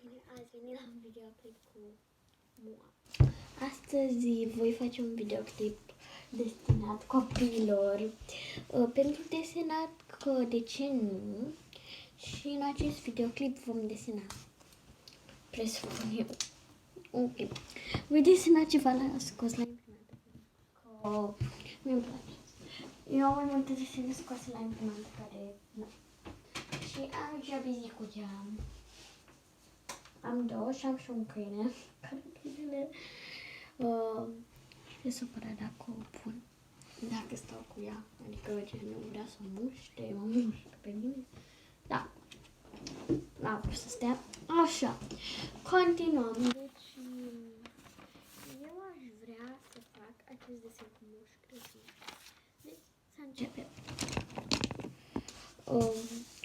bine ați venit la un videoclip cu Mua. Astăzi voi face un videoclip destinat copiilor pentru desenat, că de ce nu? Și în acest videoclip vom desena, presupun eu, un clip. Voi desena ceva la scos la imprimantă, că mi-mi place. Eu am mai multe desene scoase la imprimantă care, nu. Și am aici bizicuța. Am două și am și un câine. Care câinele e supărat dacă o pun. Dacă stau cu ea. Adică ce nu vrea să muște, mă muște pe mine. Da. N-a vrut să stea. Așa. Continuăm. Deci, eu aș vrea să fac acest desen cu mușchi. Deci, să începem.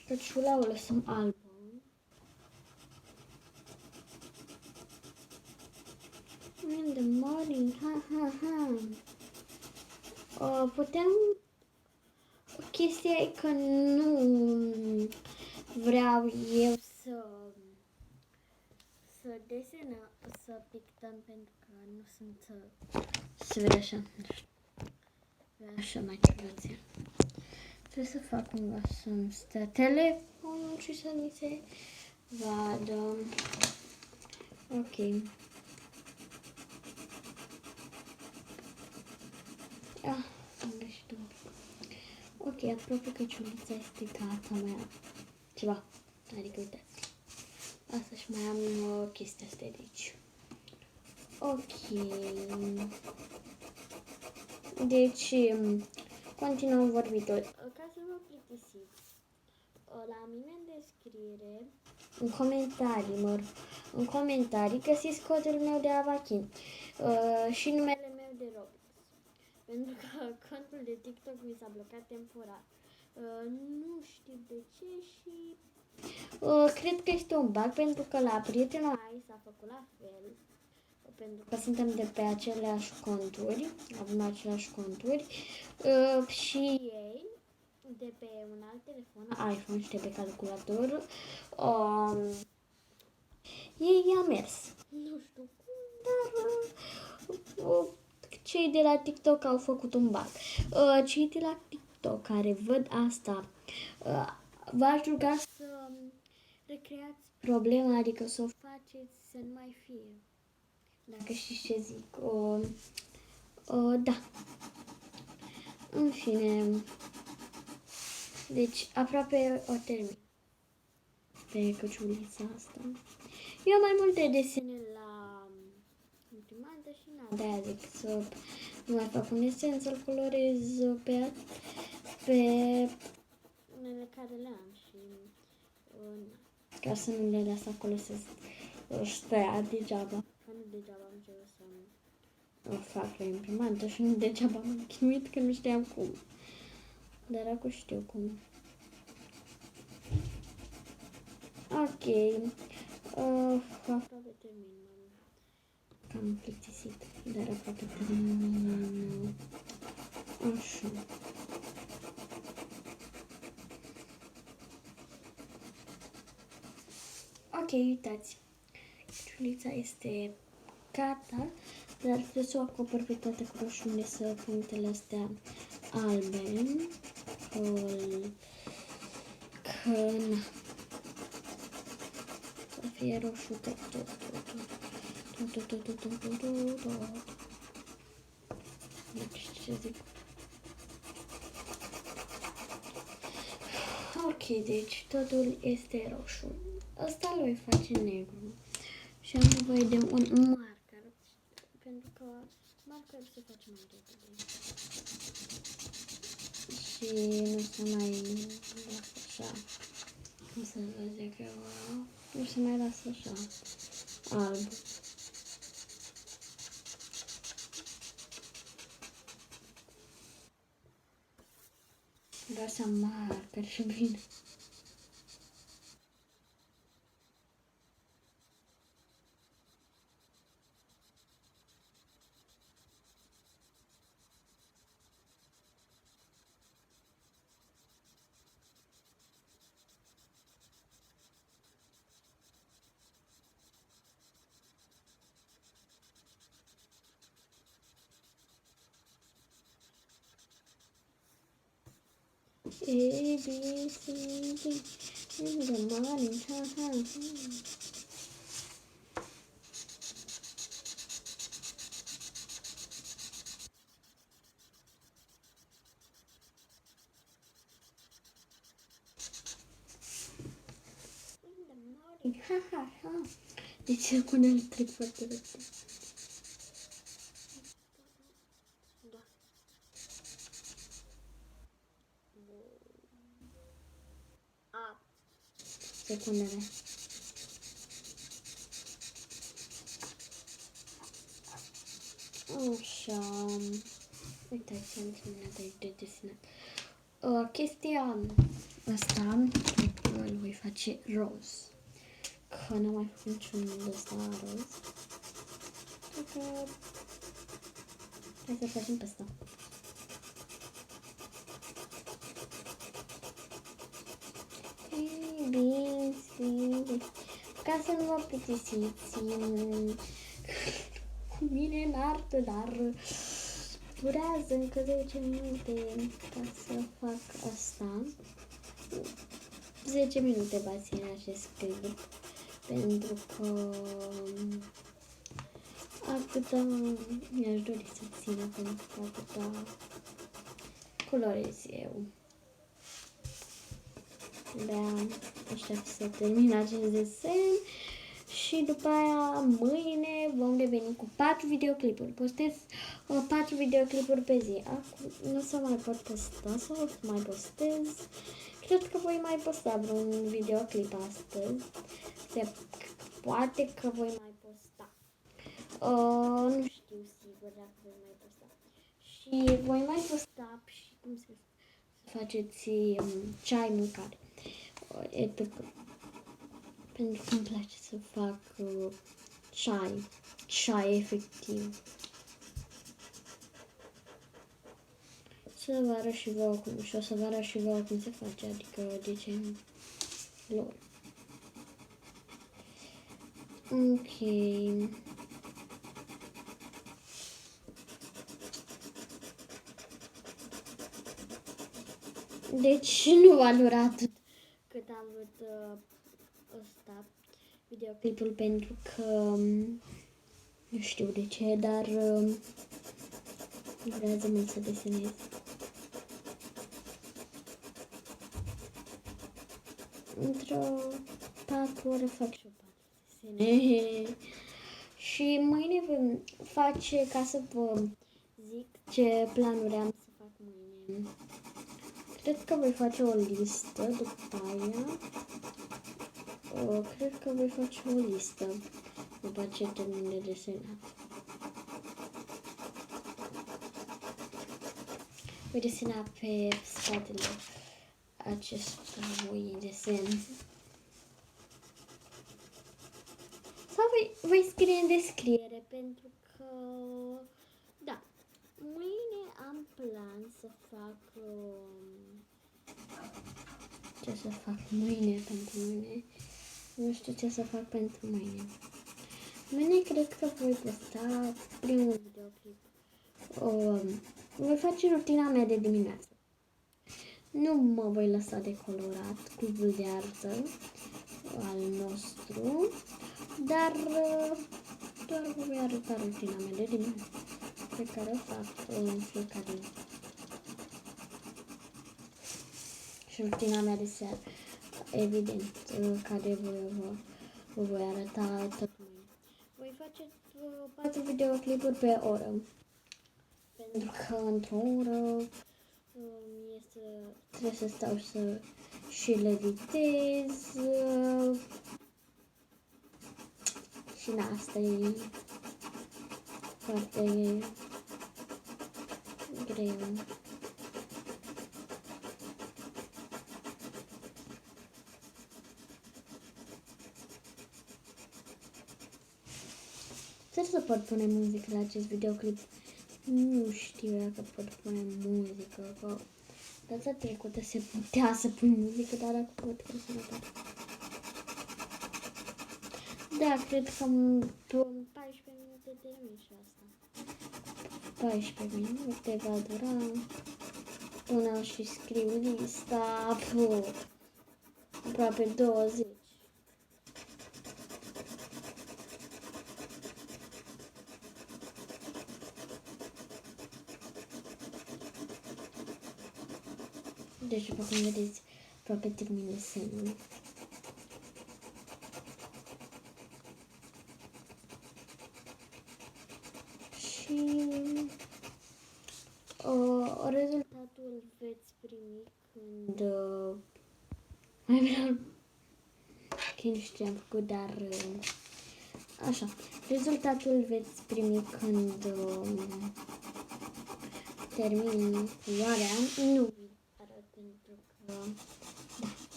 Căciula o lăsăm albă. In the morning, putem... Chestia e că nu vreau eu să desenăm, să pictăm, pentru că nu sunt să vede așa. Așa mai ciudățe. Trebuie să fac cumva să-mi stea telefonul și să mi se vadă. Ok. Unde și tu? Ok, aproape că ciulița este gata, mai am ceva. Adică uitați. Asta și mai am chestia asta de aici. Ok. Deci, continuăm vorbitor. Ca să nu plictisiți, la mine în descriere, în comentarii găsiți codul meu de Avachin și numele meu de Roblox. Pentru că contul de TikTok mi s-a blocat temporar. Nu știu de ce și cred că este un bug, pentru că la prietenul ai s-a făcut la fel. Pentru că suntem de pe aceleași conturi, avem aceleași conturi și ei de pe un alt telefon, iPhone și de pe calculator, ei i-a mers. Nu știu cum, dar cei de la TikTok au făcut un bug. Cei de la TikTok care văd asta, v-aș ruga să recreați problema, adică să o faceți să nu mai fie. Dacă știți ce zic. Da. În fine. Deci, aproape o termin pe căciulița asta. Eu am mai multe desene la imprimantă și de-aia zic să nu mai fac un desen, să-l colorez pe unele care le am și ca să nu le las acolo să stea degeaba. Că nu degeaba am încercat să o fac la imprimantă și nu degeaba m-am chinuit că nu știam cum. Dar acum știu cum. Ok. Aproape termin. Cam plictisit, dar aproape termin. Așa. Ok, uitați. Ciulița este gata, dar trebuie să o acopăr pe toate cu roșu, unde să punctele astea albe. Că să fie roșu tot. Deci ce zic? Ok, deci totul este roșu. Asta îl voi face negru. Și am nevoie de un marker, pentru că markerul se face mai repede. Și nu se mai lasă așa. Cum să vă zic eu? Nu se mai lasă așa alb. Doar să am marker și bine. A, B, C, D, in the morning, ha, ha, ha. In the morning, ha, ha, ha. Deci acum îl trec foarte repede. Da. A. Secundele. Așa. Uite, ce am terminat aici de desenat. Chestia asta îl voi face roz. Că n-am mai făcut niciun ăsta roz. Cred că hai să facem pe asta. Bine, ca să nu vă plictisiți cu mine în artă, dar durează încă 10 minute ca să fac asta. 10 minute va ține acest clip, pentru că atâta mi-aș dori să țină, pentru că atâta colorez eu. De-aia aștept să termin acest desen și după aia mâine vom reveni cu 4 videoclipuri. Postez 4 videoclipuri pe zi. Acum nu o să mai pot posta sau o să mai postez. Cred că voi mai posta vreun videoclip astăzi. Poate că voi mai posta. Nu știu sigur dacă voi mai posta. Și voi mai posta și cum să faceți ceai, mâncare. Etc. Pentru că îmi place să fac ceai efectiv. Să vă arăt și vouă cum, și o să vă arăt și vouă cum se face, adică de ce lor. Ok. Deci nu a durat cât am vrut ăsta, videoclipul, pentru că nu știu de ce, dar durează mult să desenez. Într-o 4 ore fac și o 4 desene. Și mâine vom face, ca să vă zic ce planuri am să fac mâine. Cred că voi face o listă după aia. Cred că voi face o listă după ce termin de desenat. Voi desena pe spatele acestui desen. Sau voi scrie în descriere, pentru că, da, mâine am plan să fac, ce să fac mâine pentru mâine. Nu știu ce să fac pentru mâine. Mâine cred că voi posta primul videoclip. Voi face rutina mea de dimineață. Nu mă voi lăsa de colorat cubul de artă al nostru, dar doar vă voi arăta rutina mea de dimineață, pe care o fac în fiecare zi. Și rutina mea de seară, evident, care vă voi arăta tot mâine. Voi face 4 videoclipuri pe oră, pentru că într-o oră trebuie să stau să și le editez și na, asta e foarte greu. Sper să pot pune muzică la acest videoclip. Nu știu dacă pot pune muzică, că data trecută se putea să pun muzică, dar dacă pot, cred că nu pot. Da, cred că în 14 minute termin și asta. 14 minute va dura până și scriu lista, aproape 20. Deci, după cum vedeți, aproape termin desenul. Și rezultatul veți primi când mai vreau că nu știu ce am făcut, dar așa, rezultatul veți primi când termin culoarea. Nu vi arăt pentru că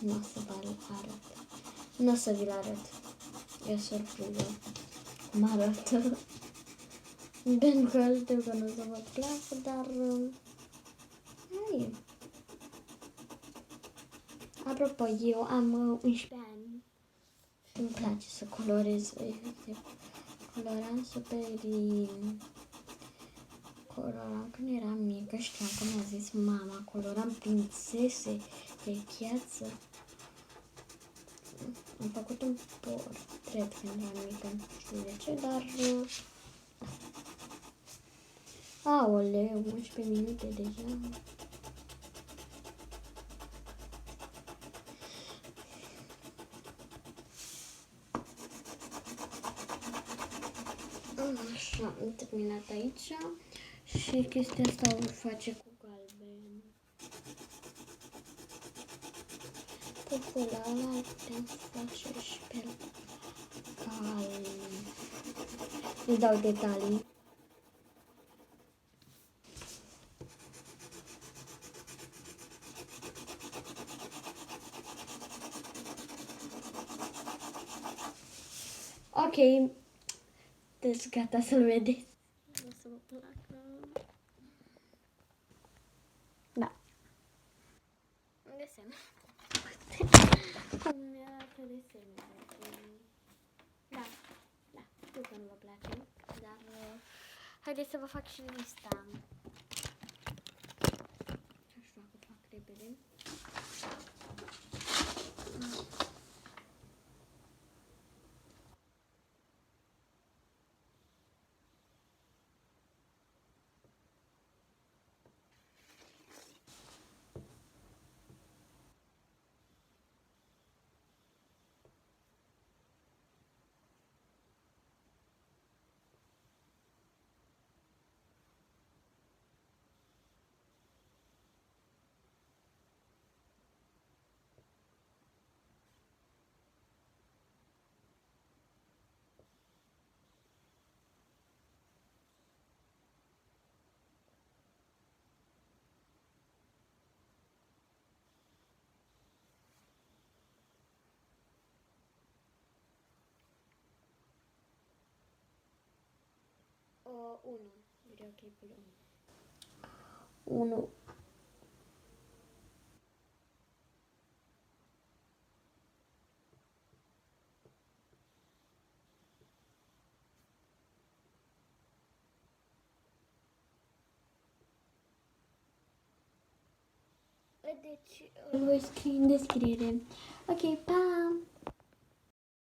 nu o să vă arăt. Nu o să vi-l arăt. E o surpriză cum arată. Pentru că știu că nu o să vă placă, dar hai. Apropo, eu am 11 ani și îmi place să colorez. Coloram superin. Coloram când eram mică, știam că mi-a zis mama, coloram prințese de gheață. Am făcut un portret când eram mică, nu știu de ce, dar aoleu, 11 minute deja. Așa, am terminat aici și chestia asta o face cu galben. Puful ăla putem să face și pe galben. Îi dau detalii. Ok, deci gata să-l vedeți. O să vă placă. Da. Un desen. Cum mi-arată desenul. Da, știu că nu vă place, dar haideți să vă fac și lista. Așa că fac repede. Unu. Videoclipul 1. Deci îl voi scrie în descriere. Ok, pa!